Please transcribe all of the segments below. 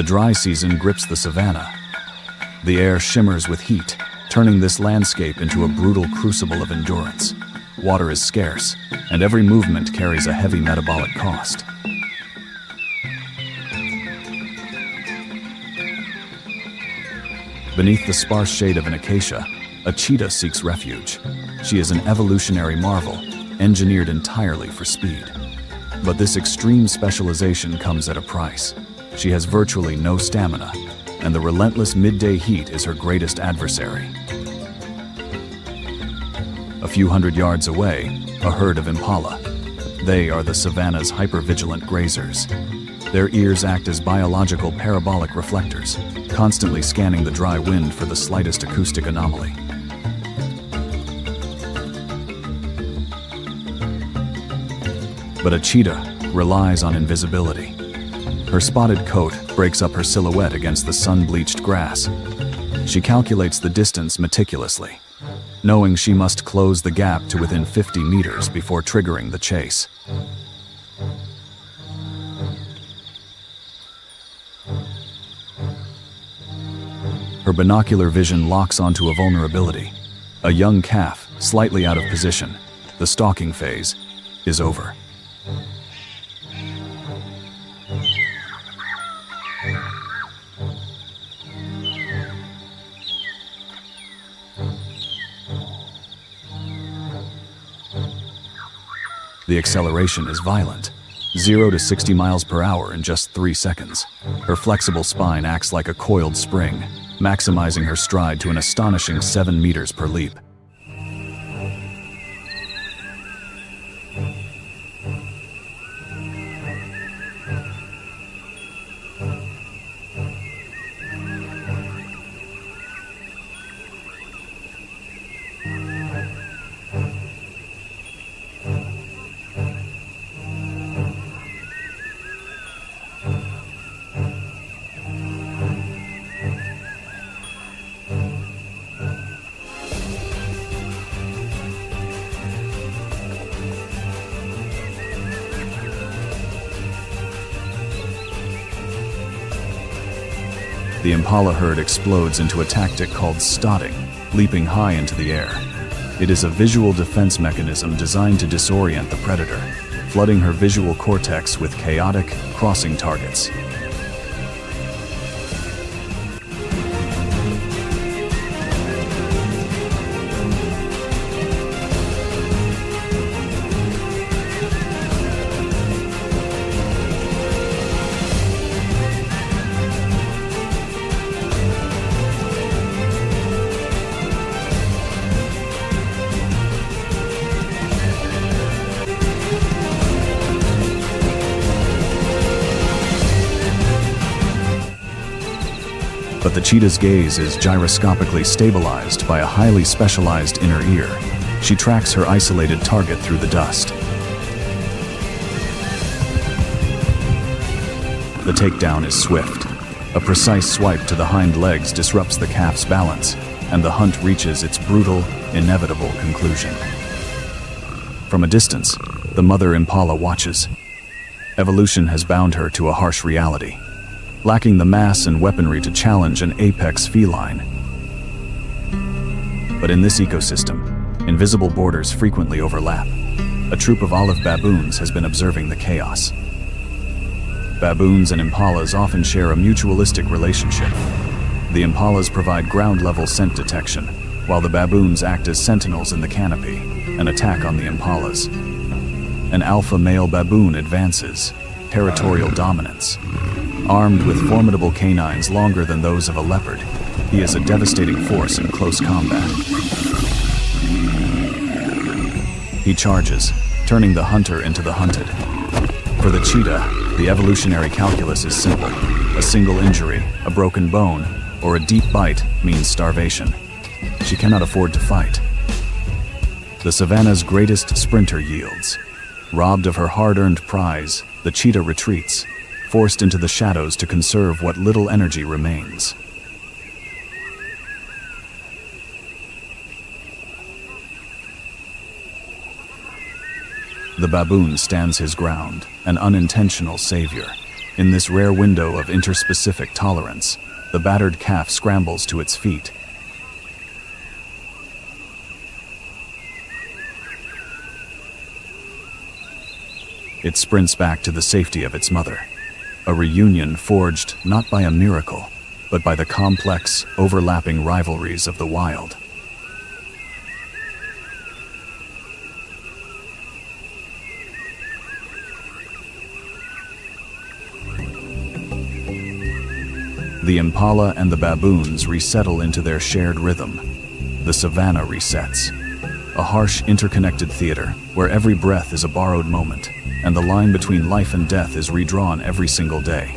The dry season grips the savanna. The air shimmers with heat, turning this landscape into a brutal crucible of endurance. Water is scarce, and every movement carries a heavy metabolic cost. Beneath the sparse shade of an acacia, a cheetah seeks refuge. She is an evolutionary marvel, engineered entirely for speed. But this extreme specialization comes at a price. She has virtually no stamina, and the relentless midday heat is her greatest adversary. A few hundred yards away, a herd of impala. They are the savanna's hypervigilant grazers. Their ears act as biological parabolic reflectors, constantly scanning the dry wind for the slightest acoustic anomaly. But a cheetah relies on invisibility. Her spotted coat breaks up her silhouette against the sun-bleached grass. She calculates the distance meticulously, knowing she must close the gap to within 50 meters before triggering the chase. Her binocular vision locks onto a vulnerability. A young calf, slightly out of position. The stalking phase is over. The acceleration is violent, 0 to 60 miles per hour in just 3 seconds. Her flexible spine acts like a coiled spring, maximizing her stride to an astonishing 7 meters per leap. The impala herd explodes into a tactic called stotting, leaping high into the air. It is a visual defense mechanism designed to disorient the predator, flooding her visual cortex with chaotic, crossing targets. But the cheetah's gaze is gyroscopically stabilized by a highly specialized inner ear. She tracks her isolated target through the dust. The takedown is swift. A precise swipe to the hind legs disrupts the calf's balance, and the hunt reaches its brutal, inevitable conclusion. From a distance, the mother impala watches. Evolution has bound her to a harsh reality, lacking the mass and weaponry to challenge an apex feline. But in this ecosystem, invisible borders frequently overlap. A troop of olive baboons has been observing the chaos. Baboons and impalas often share a mutualistic relationship. The impalas provide ground-level scent detection, while the baboons act as sentinels in the canopy, an attack on the impalas. An alpha male baboon advances, territorial dominance. Armed with formidable canines longer than those of a leopard, he is a devastating force in close combat. He charges, turning the hunter into the hunted. For the cheetah, the evolutionary calculus is simple. A single injury, a broken bone, or a deep bite means starvation. She cannot afford to fight. The savanna's greatest sprinter yields. Robbed of her hard-earned prize, the cheetah retreats, forced into the shadows to conserve what little energy remains. The baboon stands his ground, an unintentional savior. In this rare window of interspecific tolerance, the battered calf scrambles to its feet. It sprints back to the safety of its mother. A reunion forged not by a miracle, but by the complex, overlapping rivalries of the wild. The impala and the baboons resettle into their shared rhythm. The savanna resets. A harsh, interconnected theater where every breath is a borrowed moment, and the line between life and death is redrawn every single day.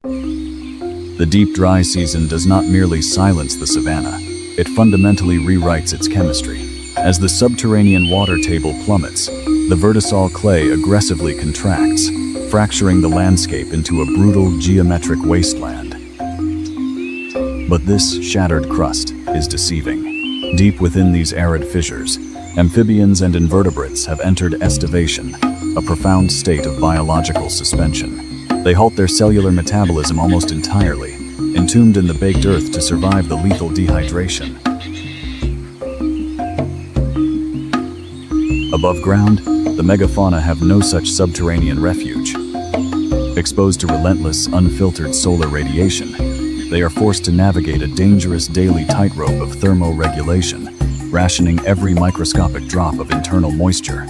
The deep dry season does not merely silence the savanna, it fundamentally rewrites its chemistry. As the subterranean water table plummets, the vertisol clay aggressively contracts, fracturing the landscape into a brutal geometric wasteland. But this shattered crust is deceiving. Deep within these arid fissures, amphibians and invertebrates have entered estivation, a profound state of biological suspension. They halt their cellular metabolism almost entirely, entombed in the baked earth to survive the lethal dehydration. Above ground, the megafauna have no such subterranean refuge. Exposed to relentless, unfiltered solar radiation, they are forced to navigate a dangerous daily tightrope of thermoregulation, rationing every microscopic drop of internal moisture.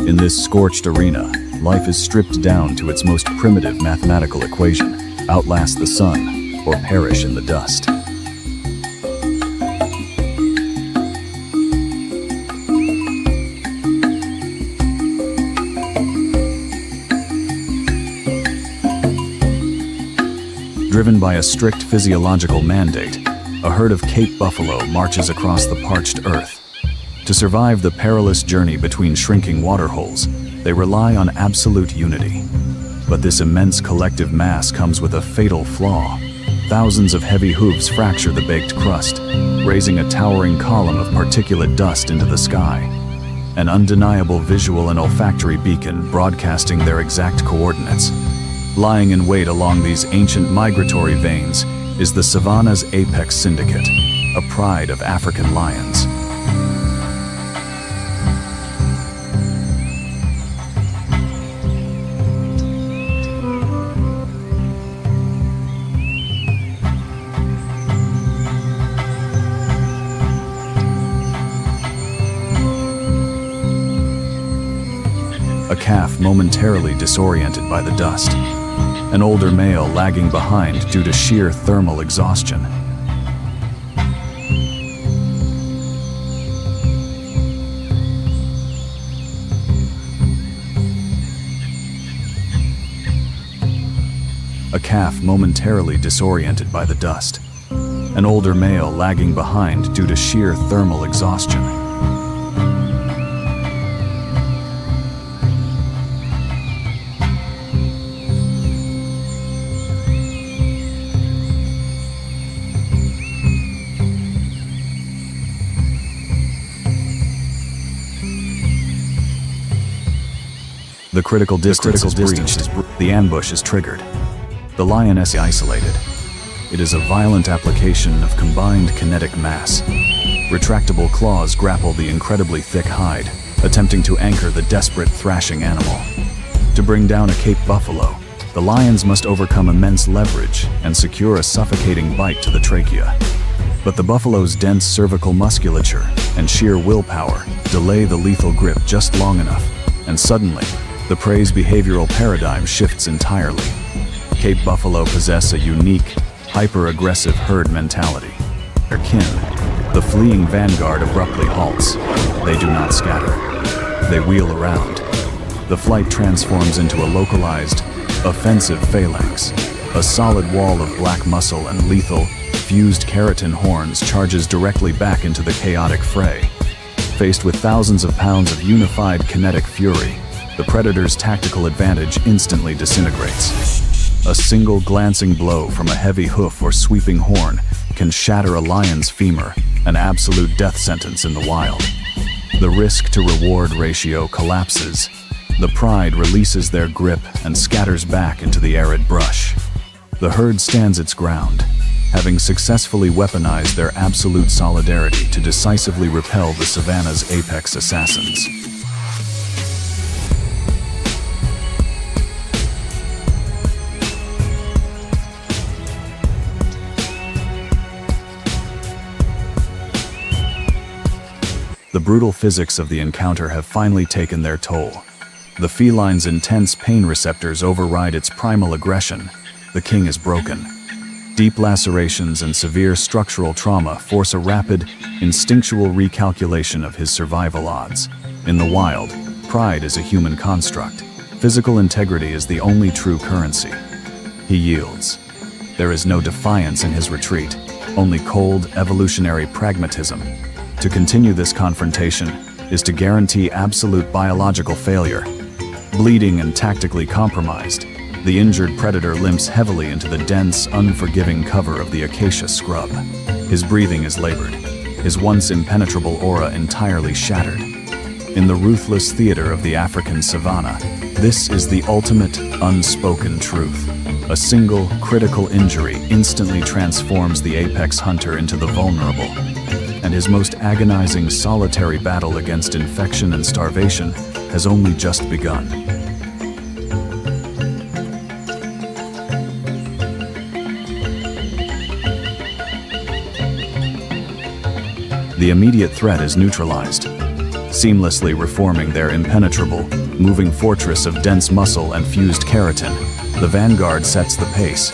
In this scorched arena, life is stripped down to its most primitive mathematical equation: outlast the sun or perish in the dust. Driven by a strict physiological mandate, a herd of Cape buffalo marches across the parched earth. To survive the perilous journey between shrinking waterholes, they rely on absolute unity. But this immense collective mass comes with a fatal flaw. Thousands of heavy hooves fracture the baked crust, raising a towering column of particulate dust into the sky. An undeniable visual and olfactory beacon broadcasting their exact coordinates. Lying in wait along these ancient migratory veins is the Savannah's apex syndicate, a pride of African lions. A calf momentarily disoriented by the dust. An older male lagging behind due to sheer thermal exhaustion. A calf momentarily disoriented by the dust. An older male lagging behind due to sheer thermal exhaustion. The critical distance is breached. The ambush is triggered. The lioness is isolated. It is a violent application of combined kinetic mass. Retractable claws grapple the incredibly thick hide, attempting to anchor the desperate thrashing animal. To bring down a Cape buffalo, the lions must overcome immense leverage and secure a suffocating bite to the trachea. But the buffalo's dense cervical musculature and sheer willpower delay the lethal grip just long enough, and suddenly, the prey's behavioral paradigm shifts entirely. Cape buffalo possess a unique, hyper-aggressive herd mentality. Their kin, the fleeing vanguard abruptly halts. They do not scatter. They wheel around. The flight transforms into a localized, offensive phalanx. A solid wall of black muscle and lethal, fused keratin horns charges directly back into the chaotic fray. Faced with thousands of pounds of unified kinetic fury, the predator's tactical advantage instantly disintegrates. A single glancing blow from a heavy hoof or sweeping horn can shatter a lion's femur, an absolute death sentence in the wild. The risk-to-reward ratio collapses. The pride releases their grip and scatters back into the arid brush. The herd stands its ground, having successfully weaponized their absolute solidarity to decisively repel the savanna's apex assassins. The brutal physics of the encounter have finally taken their toll. The feline's intense pain receptors override its primal aggression. The king is broken. Deep lacerations and severe structural trauma force a rapid, instinctual recalculation of his survival odds. In the wild, pride is a human construct. Physical integrity is the only true currency. He yields. There is no defiance in his retreat, only cold, evolutionary pragmatism. To continue this confrontation is to guarantee absolute biological failure. Bleeding and tactically compromised, the injured predator limps heavily into the dense, unforgiving cover of the acacia scrub. His breathing is labored, his once impenetrable aura entirely shattered. In the ruthless theater of the African savanna, this is the ultimate, unspoken truth. A single, critical injury instantly transforms the apex hunter into the vulnerable. And his most agonizing solitary battle against infection and starvation has only just begun. The immediate threat is neutralized, seamlessly reforming their impenetrable, moving fortress of dense muscle and fused keratin. The vanguard sets the pace.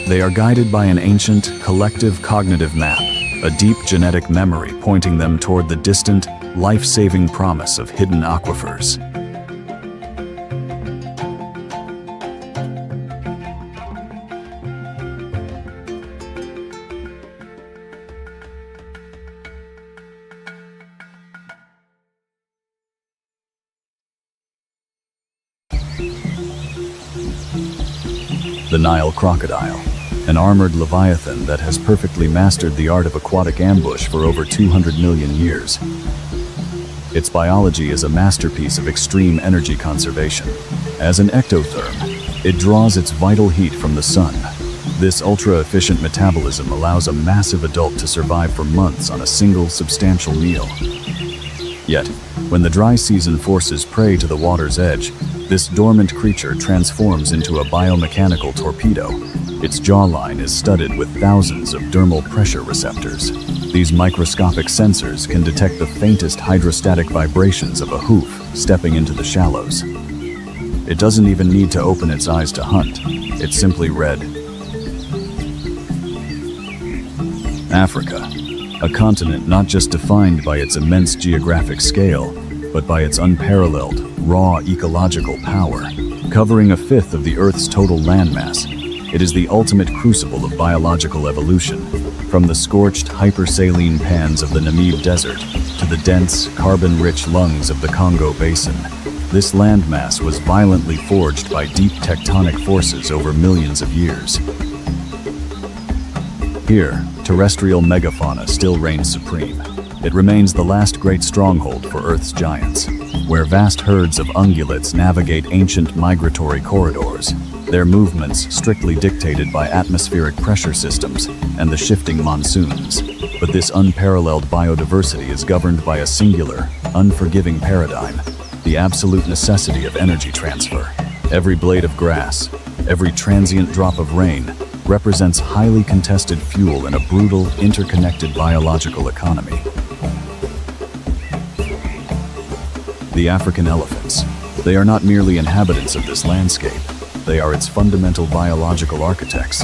They are guided by an ancient, collective cognitive map, a deep genetic memory pointing them toward the distant, life-saving promise of hidden aquifers. The Nile crocodile, an armored leviathan that has perfectly mastered the art of aquatic ambush for over 200 million years. Its biology is a masterpiece of extreme energy conservation. As an ectotherm, it draws its vital heat from the sun. This ultra-efficient metabolism allows a massive adult to survive for months on a single substantial meal. Yet, when the dry season forces prey to the water's edge, this dormant creature transforms into a biomechanical torpedo. Its jawline is studded with thousands of dermal pressure receptors. These microscopic sensors can detect the faintest hydrostatic vibrations of a hoof stepping into the shallows. It doesn't even need to open its eyes to hunt. It's simply red. Africa, a continent not just defined by its immense geographic scale, but by its unparalleled, raw ecological power. Covering a fifth of the Earth's total landmass, it is the ultimate crucible of biological evolution. From the scorched, hypersaline pans of the Namib Desert to the dense, carbon-rich lungs of the Congo Basin, this landmass was violently forged by deep tectonic forces over millions of years. Here, terrestrial megafauna still reigns supreme. It remains the last great stronghold for Earth's giants, where vast herds of ungulates navigate ancient migratory corridors, their movements strictly dictated by atmospheric pressure systems and the shifting monsoons. But this unparalleled biodiversity is governed by a singular, unforgiving paradigm, the absolute necessity of energy transfer. Every blade of grass, every transient drop of rain, represents highly contested fuel in a brutal, interconnected biological economy. The African elephants. They are not merely inhabitants of this landscape. They are its fundamental biological architects.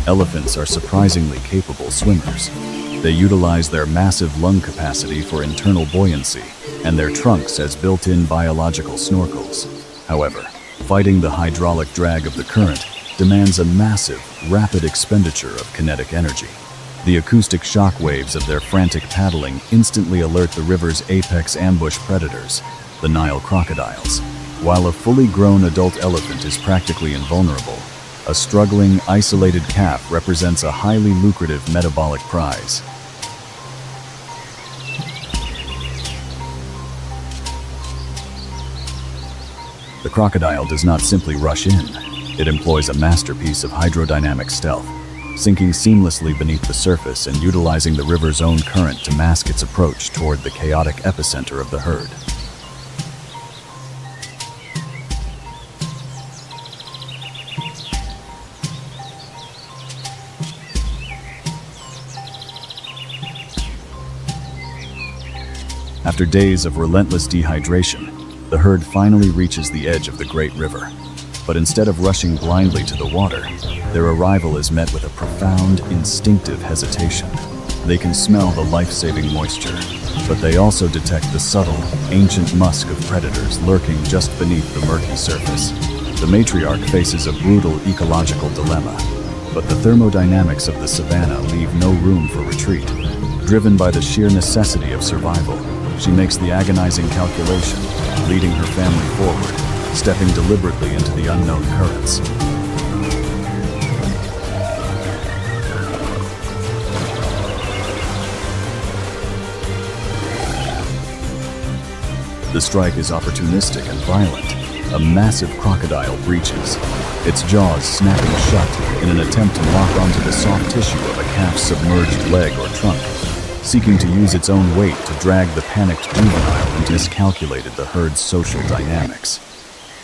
Elephants are surprisingly capable swimmers. They utilize their massive lung capacity for internal buoyancy, and their trunks as built-in biological snorkels. However, fighting the hydraulic drag of the current demands a massive, rapid expenditure of kinetic energy. The acoustic shock waves of their frantic paddling instantly alert the river's apex ambush predators, the Nile crocodiles. While a fully grown adult elephant is practically invulnerable, a struggling, isolated calf represents a highly lucrative metabolic prize. The crocodile does not simply rush in. It employs a masterpiece of hydrodynamic stealth, sinking seamlessly beneath the surface and utilizing the river's own current to mask its approach toward the chaotic epicenter of the herd. After days of relentless dehydration, the herd finally reaches the edge of the great river. But instead of rushing blindly to the water, their arrival is met with a profound, instinctive hesitation. They can smell the life-saving moisture, but they also detect the subtle, ancient musk of predators lurking just beneath the murky surface. The matriarch faces a brutal ecological dilemma, but the thermodynamics of the savanna leave no room for retreat. Driven by the sheer necessity of survival, she makes the agonizing calculation, leading her family forward, stepping deliberately into the unknown currents. The strike is opportunistic and violent. A massive crocodile breaches, its jaws snapping shut in an attempt to lock onto the soft tissue of a calf's submerged leg or trunk, seeking to use its own weight to drag the panicked juvenile and miscalculated the herd's social dynamics.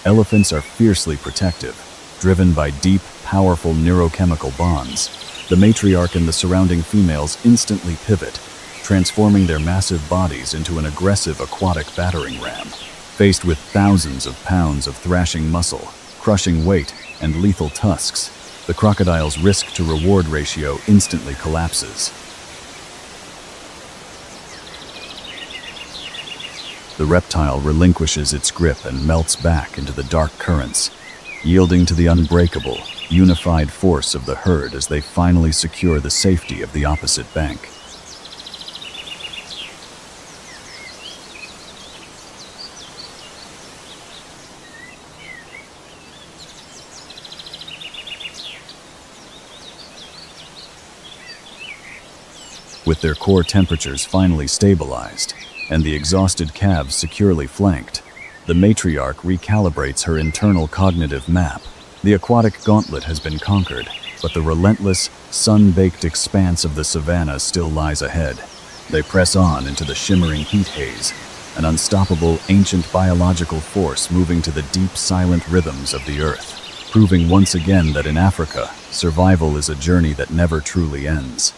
Elephants are fiercely protective, driven by deep, powerful neurochemical bonds. The matriarch and the surrounding females instantly pivot, transforming their massive bodies into an aggressive aquatic battering ram. Faced with thousands of pounds of thrashing muscle, crushing weight, and lethal tusks, the crocodile's risk-to-reward ratio instantly collapses. The reptile relinquishes its grip and melts back into the dark currents, yielding to the unbreakable, unified force of the herd as they finally secure the safety of the opposite bank. With their core temperatures finally stabilized, and the exhausted calves securely flanked, the matriarch recalibrates her internal cognitive map. The aquatic gauntlet has been conquered, but the relentless, sun-baked expanse of the savanna still lies ahead. They press on into the shimmering heat haze, an unstoppable, ancient biological force moving to the deep, silent rhythms of the earth, proving once again that in Africa, survival is a journey that never truly ends.